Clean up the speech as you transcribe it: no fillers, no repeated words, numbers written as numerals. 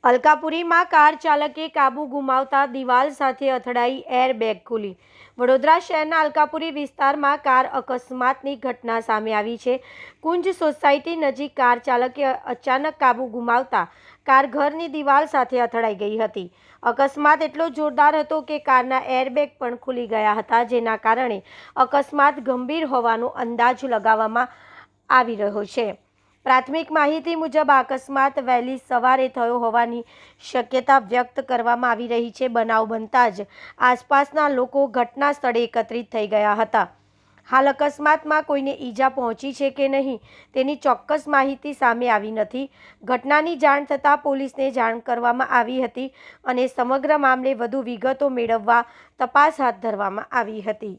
અલકાપુરીમાં car ચાલકે કાબુ ગુમાવતા દિવાલ સાથે અથડાઈ એરબેગ ખુલી। વડોદરા શહેરના અલકાપુરી વિસ્તારમાં કાર અકસ્માતની ઘટના સામે આવી છે। કુંજ સોસાયટી નજીક કાર ચાલકે અચાનક કાબુ ગુમાવતા કાર ઘરની દિવાલ સાથે અથડાઈ ગઈ હતી। અકસ્માત એટલો જોરદાર હતો કે કારના એરબેગ પણ ખુલી ગયા હતા, જેના કારણે અકસ્માત ગંભીર હોવાનો અંદાજ લગાવવામાં આવી રહ્યો છે। પ્રાથમિક માહિતી મુજબ આ અકસ્માત વહેલી સવારે થયો હોવાની શક્યતા વ્યક્ત કરવામાં આવી રહી છે। બનાવ બનતા જ આસપાસના લોકો ઘટના સ્થળે એકત્રિત થઈ ગયા હતા। હાલ અકસ્માતમાં કોઈને ઈજા પહોંચી છે કે નહીં તેની ચોક્કસ માહિતી સામે આવી નથી। ઘટનાની જાણ થતાં પોલીસને જાણ કરવામાં આવી હતી અને સમગ્ર મામલે વધુ વિગતો મેળવવા તપાસ હાથ ધરવામાં આવી હતી।